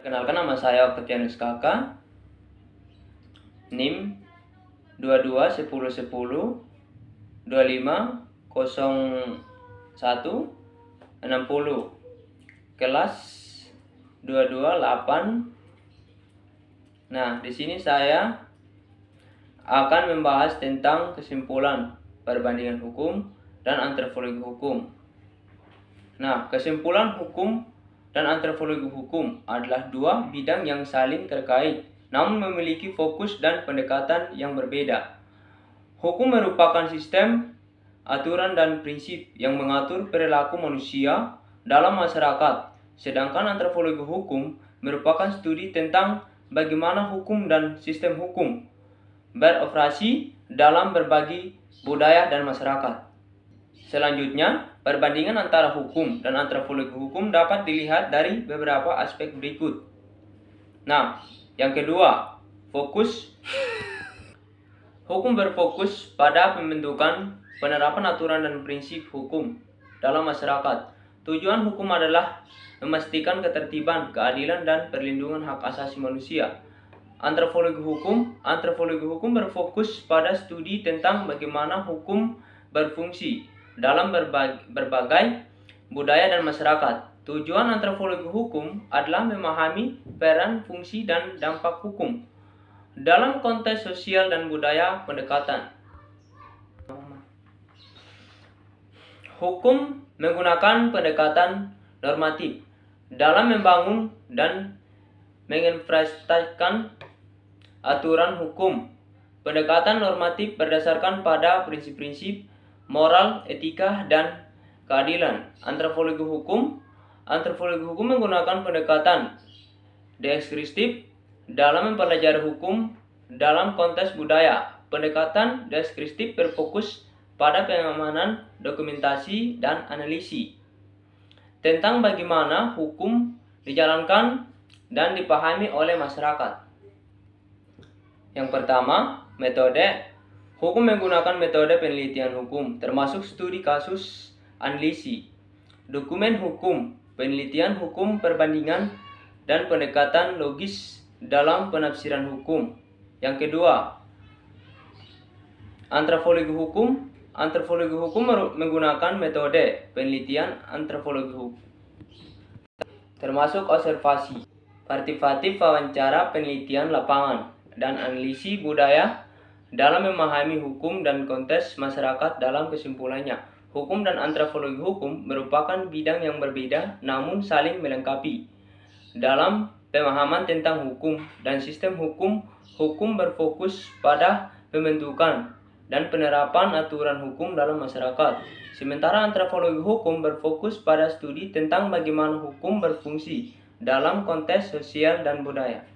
Kenalkan, nama saya Octavianus Kakak, NIM 221010 250160, kelas 228. Nah, di sini saya akan membahas tentang kesimpulan perbandingan hukum dan antropologi hukum. Nah, kesimpulan hukum dan antropologi hukum adalah dua bidang yang saling terkait, namun memiliki fokus dan pendekatan yang berbeda. Hukum merupakan sistem, aturan, dan prinsip yang mengatur perilaku manusia dalam masyarakat, sedangkan antropologi hukum merupakan studi tentang bagaimana hukum dan sistem hukum beroperasi dalam berbagai budaya dan masyarakat. Selanjutnya, perbandingan antara hukum dan antropologi hukum dapat dilihat dari beberapa aspek berikut. Nah, yang kedua, fokus. Hukum berfokus pada pembentukan, penerapan aturan dan prinsip hukum dalam masyarakat. Tujuan hukum adalah memastikan ketertiban, keadilan, dan perlindungan hak asasi manusia. Antropologi hukum berfokus pada studi tentang bagaimana hukum berfungsi dalam berbagai budaya dan masyarakat. Tujuan antropologi hukum adalah memahami peran, fungsi, dan dampak hukum dalam konteks sosial dan budaya pendekatan. Hukum menggunakan pendekatan normatif dalam membangun dan menginvestasikan aturan hukum. Pendekatan normatif berdasarkan pada prinsip-prinsip moral, etika, dan keadilan. Antropologi hukum menggunakan pendekatan deskriptif dalam mempelajari hukum dalam konteks budaya. Pendekatan deskriptif berfokus pada pengamanan dokumentasi dan analisis tentang bagaimana hukum dijalankan dan dipahami oleh masyarakat. Yang pertama, metode. Hukum menggunakan metode penelitian hukum, termasuk studi kasus, analisis, dokumen hukum, penelitian hukum, perbandingan, dan pendekatan logis dalam penafsiran hukum. Yang kedua, antropologi hukum. Antropologi hukum menggunakan metode penelitian antropologi hukum, termasuk observasi, partisipatif, wawancara, penelitian lapangan, dan analisis budaya dalam memahami hukum dan konteks masyarakat. Dalam kesimpulannya, hukum dan antropologi hukum merupakan bidang yang berbeda namun saling melengkapi. Dalam pemahaman tentang hukum dan sistem hukum, hukum berfokus pada pembentukan dan penerapan aturan hukum dalam masyarakat. Sementara antropologi hukum berfokus pada studi tentang bagaimana hukum berfungsi dalam konteks sosial dan budaya.